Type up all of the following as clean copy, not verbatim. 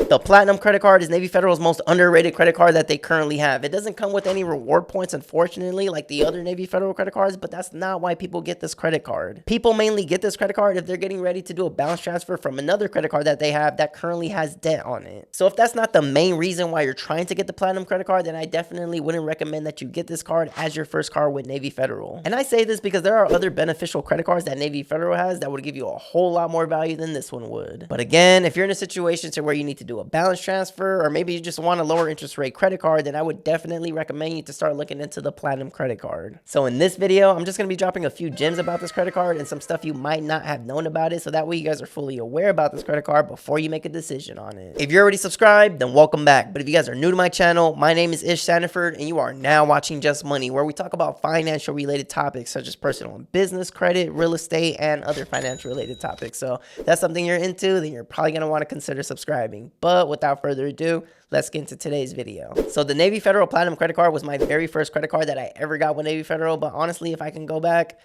The Platinum credit card is Navy Federal's most underrated credit card that they currently have. It doesn't come with any reward points, unfortunately, like the other Navy Federal credit cards, but that's not why people get this credit card. People mainly get this credit card if they're getting ready to do a balance transfer from another credit card that they have that currently has debt on it. So if that's not the main reason why you're trying to get the Platinum credit card, then I definitely wouldn't recommend that you get this card as your first card with Navy Federal. And I say this because there are other beneficial credit cards that Navy Federal has that would give you a whole lot more value than this one would. But again, if you're in a situation to where you need to do a balance transfer, or maybe you just want a lower interest rate credit card, then I would definitely recommend you to start looking into the Platinum credit card. So in this video, I'm just going to be dropping a few gems about this credit card and some stuff you might not have known about it, so that way you guys are fully aware about this credit card before you make a decision on it. If you're already subscribed, then welcome back. But if you guys are new to my channel, my name is Ismael Sandiford, and you are now watching Just Money, where we talk about financial related topics such as personal and business credit, real estate, and other financial related topics. So if that's something you're into, then you're probably going to want to consider subscribing. But without further ado, let's get into today's video. So the Navy Federal Platinum credit card was my very first credit card that I ever got with Navy Federal. But honestly, if I can go back,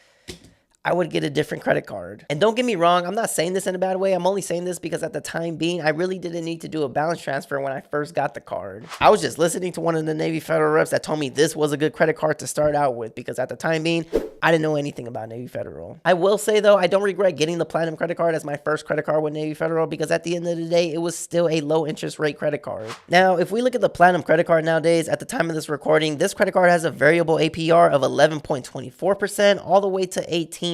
I would get a different credit card. And don't get me wrong, I'm not saying this in a bad way. I'm only saying this because at the time being, I really didn't need to do a balance transfer when I first got the card. I was just listening to one of the Navy Federal reps that told me this was a good credit card to start out with, because at the time being, I didn't know anything about Navy Federal. I will say though, I don't regret getting the Platinum credit card as my first credit card with Navy Federal, because at the end of the day, it was still a low interest rate credit card. Now, if we look at the Platinum credit card nowadays, at the time of this recording, this credit card has a variable APR of 11.24% all the way to 18%.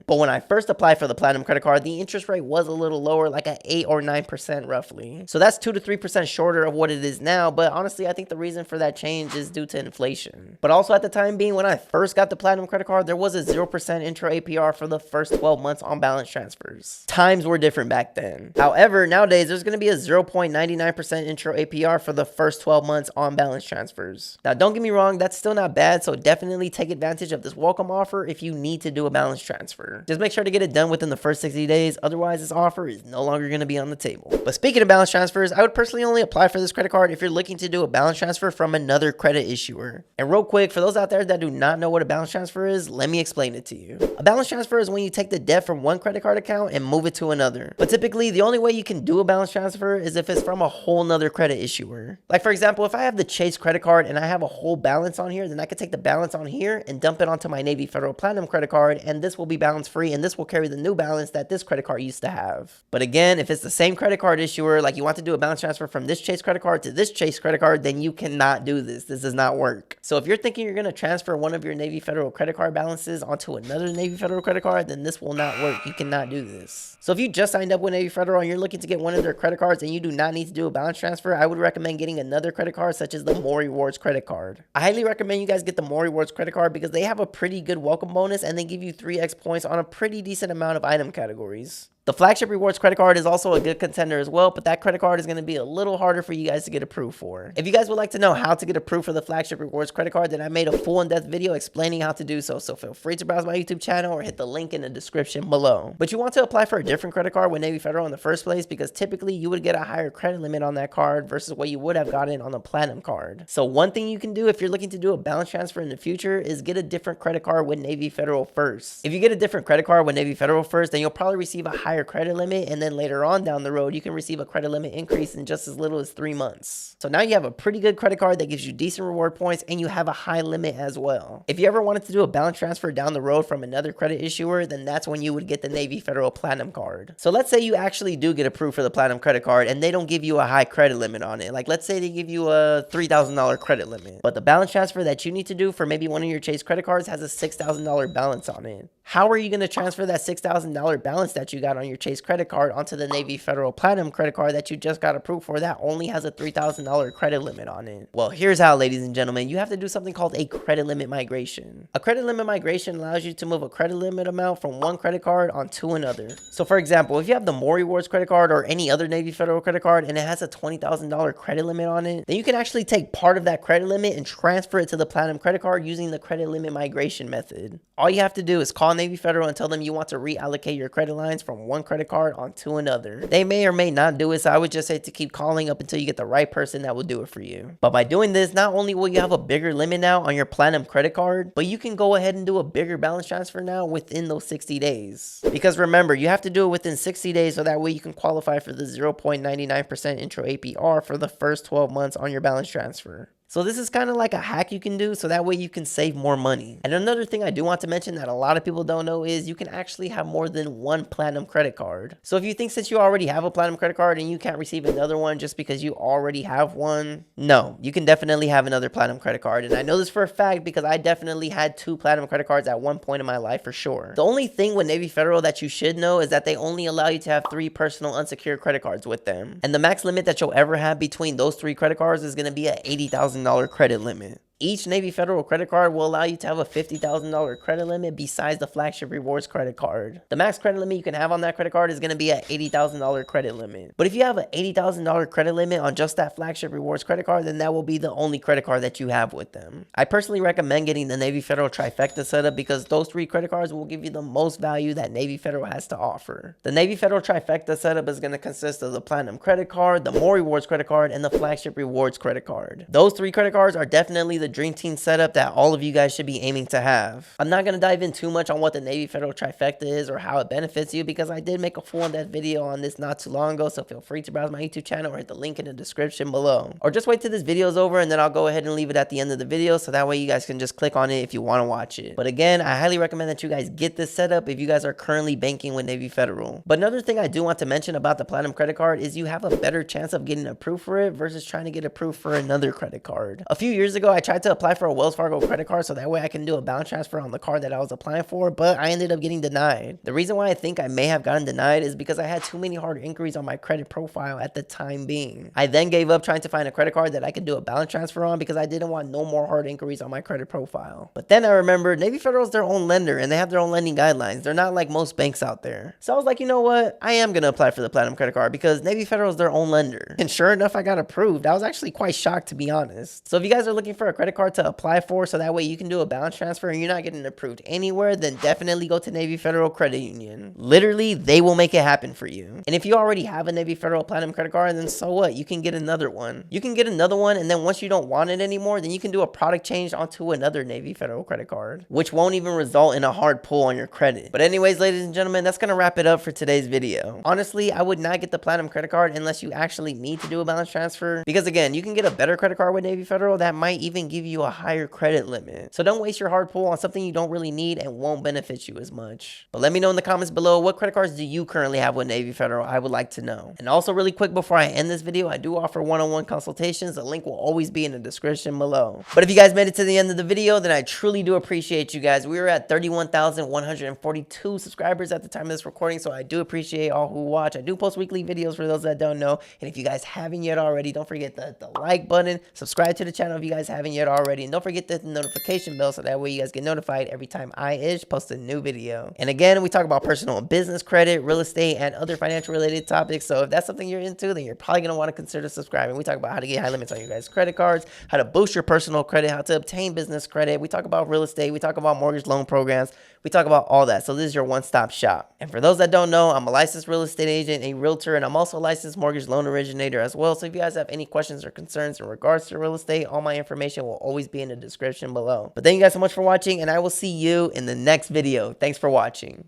But when I first applied for the Platinum credit card, the interest rate was a little lower, like at 8 or 9% roughly. So that's 2 to 3% shorter of what it is now. But honestly, I think the reason for that change is due to inflation. But also at the time being, when I first got the Platinum credit card, there was a 0% intro APR for the first 12 months on balance transfers. Times were different back then. However, nowadays there's going to be a 0.99% intro APR for the first 12 months on balance transfers. Now, don't get me wrong, that's still not bad. So definitely take advantage of this welcome offer if you need to do a balance transfer. Just make sure to get it done within the first 60 days. Otherwise, this offer is no longer going to be on the table. But speaking of balance transfers, I would personally only apply for this credit card if you're looking to do a balance transfer from another credit issuer. And real quick, for those out there that do not know what a balance transfer is, let me explain it to you. A balance transfer is when you take the debt from one credit card account and move it to another. But typically, the only way you can do a balance transfer is if it's from a whole nother credit issuer. Like for example, if I have the Chase credit card and I have a whole balance on here, then I could take the balance on here and dump it onto my Navy Federal Platinum credit card, and this will be balance free, and this will carry the new balance that this credit card used to have. But again, if it's the same credit card issuer, like you want to do a balance transfer from this Chase credit card to this Chase credit card, then you cannot do this. This does not work. So if you're thinking you're going to transfer one of your Navy Federal credit card balances onto another Navy Federal credit card, then this will not work. You cannot do this. So if you just signed up with Navy Federal and you're looking to get one of their credit cards and you do not need to do a balance transfer, I would recommend getting another credit card such as the More Rewards credit card. I highly recommend you guys get the More Rewards credit card because they have a pretty good welcome bonus and they give you 3x points on a pretty decent amount of item categories. The Flagship Rewards credit card is also a good contender as well, but that credit card is going to be a little harder for you guys to get approved for. If you guys would like to know how to get approved for the Flagship Rewards credit card, then I made a full in-depth video explaining how to do so, so feel free to browse my YouTube channel or hit the link in the description below. But you want to apply for a different credit card with Navy Federal in the first place because typically you would get a higher credit limit on that card versus what you would have gotten on the Platinum card. So one thing you can do if you're looking to do a balance transfer in the future is get a different credit card with Navy Federal first. If you get a different credit card with Navy Federal first, then you'll probably receive a higher credit limit, and then later on down the road, you can receive a credit limit increase in just as little as 3 months. So now you have a pretty good credit card that gives you decent reward points, and you have a high limit as well. If you ever wanted to do a balance transfer down the road from another credit issuer, then that's when you would get the Navy Federal Platinum card. So let's say you actually do get approved for the Platinum credit card and they don't give you a high credit limit on it. Like let's say they give you a $3,000 credit limit, but the balance transfer that you need to do for maybe one of your Chase credit cards has a $6,000 balance on it. How are you going to transfer that $6,000 balance that you got on your Chase credit card onto the Navy Federal Platinum credit card that you just got approved for that only has a $3,000 credit limit on it? Well, here's how, ladies and gentlemen. You have to do something called a credit limit migration. A credit limit migration allows you to move a credit limit amount from one credit card onto another. So for example, if you have the More Rewards credit card or any other Navy Federal credit card and it has a $20,000 credit limit on it, then you can actually take part of that credit limit and transfer it to the Platinum credit card using the credit limit migration method. All you have to do is call Navy Federal and tell them you want to reallocate your credit lines from one credit card onto another. They may or may not do it, so I would just say to keep calling up until you get the right person that will do it for you. But by doing this, not only will you have a bigger limit now on your platinum credit card, but you can go ahead and do a bigger balance transfer now within those 60 days. Because remember, you have to do it within 60 days so that way you can qualify for the 0.99% intro APR for the first 12 months on your balance transfer. So this is kind of like a hack you can do so that way you can save more money. And another thing I do want to mention that a lot of people don't know is you can actually have more than one platinum credit card. So if you think since you already have a platinum credit card and you can't receive another one just because you already have one, no, you can definitely have another platinum credit card. And I know this for a fact because I definitely had 2 platinum credit cards at one point in my life for sure. The only thing with Navy Federal that you should know is that they only allow you to have 3 personal unsecured credit cards with them. And the max limit that you'll ever have between those 3 credit cards is going to be an $80,000 credit limit. Each Navy Federal credit card will allow you to have a $50,000 credit limit besides the flagship rewards credit card. The max credit limit you can have on that credit card is going to be an $80,000 credit limit. But if you have an $80,000 credit limit on just that flagship rewards credit card, then that will be the only credit card that you have with them. I personally recommend getting the Navy Federal trifecta setup because those 3 credit cards will give you the most value that Navy Federal has to offer. The Navy Federal trifecta setup is going to consist of the platinum credit card, the more rewards credit card, and the flagship rewards credit card. Those 3 credit cards are definitely the dream team setup that all of you guys should be aiming to have. I'm not going to dive in too much on what the Navy Federal trifecta is or how it benefits you because I did make a full in-depth video on this not too long ago, so feel free to browse my YouTube channel or hit the link in the description below. Or just wait till this video is over and then I'll go ahead and leave it at the end of the video so that way you guys can just click on it if you want to watch it. But again, I highly recommend that you guys get this setup if you guys are currently banking with Navy Federal. But another thing I do want to mention about the platinum credit card is you have a better chance of getting approved for it versus trying to get approved for another credit card. A few years ago, I tried to apply for a Wells Fargo credit card so that way I can do a balance transfer on the card that I was applying for, but I ended up getting denied. The reason why I think I may have gotten denied is because I had too many hard inquiries on my credit profile at the time being. I then gave up trying to find a credit card that I could do a balance transfer on because I didn't want no more hard inquiries on my credit profile. But then I remembered Navy Federal is their own lender and they have their own lending guidelines. They're not like most banks out there. So I was like, you know what? I am going to apply for the platinum credit card because Navy Federal is their own lender. And sure enough, I got approved. I was actually quite shocked, to be honest. So if you guys are looking for a credit card to apply for so that way you can do a balance transfer and you're not getting approved anywhere, then definitely go to Navy Federal Credit Union. Literally, they will make it happen for you. And if you already have a Navy Federal Platinum credit card, then so what? You can get another one. You can get another one, and then once you don't want it anymore, then you can do a product change onto another Navy Federal credit card, which won't even result in a hard pull on your credit. But anyways, ladies and gentlemen, that's gonna wrap it up for today's video. Honestly, I would not get the Platinum credit card unless you actually need to do a balance transfer, because again, you can get a better credit card with Navy Federal that might even give you a higher credit limit. So don't waste your hard pull on something you don't really need and won't benefit you as much. But let me know in the comments below, what credit cards do you currently have with Navy Federal? I would like to know. And also really quick before I end this video, I do offer one-on-one consultations. The link will always be in the description below. But if you guys made it to the end of the video, then I truly do appreciate you guys. We were at 31,142 subscribers at the time of this recording, so I do appreciate all who watch. I do post weekly videos for those that don't know. And if you guys haven't yet already, don't forget the like button, subscribe to the channel if you guys haven't yet already, and don't forget the notification bell so that way you guys get notified every time I post a new video. And again, we talk about personal and business credit, real estate, and other financial related topics. So if that's something you're into, then you're probably going to want to consider subscribing. We talk about how to get high limits on your guys' credit cards, how to boost your personal credit, how to obtain business credit. We talk about real estate. We talk about mortgage loan programs. We talk about all that. So this is your one-stop shop. And for those that don't know, I'm a licensed real estate agent, a realtor, and I'm also a licensed mortgage loan originator as well. So if you guys have any questions or concerns in regards to real estate, all my information will always be in the description below. But thank you guys so much for watching, and I will see you in the next video. Thanks for watching.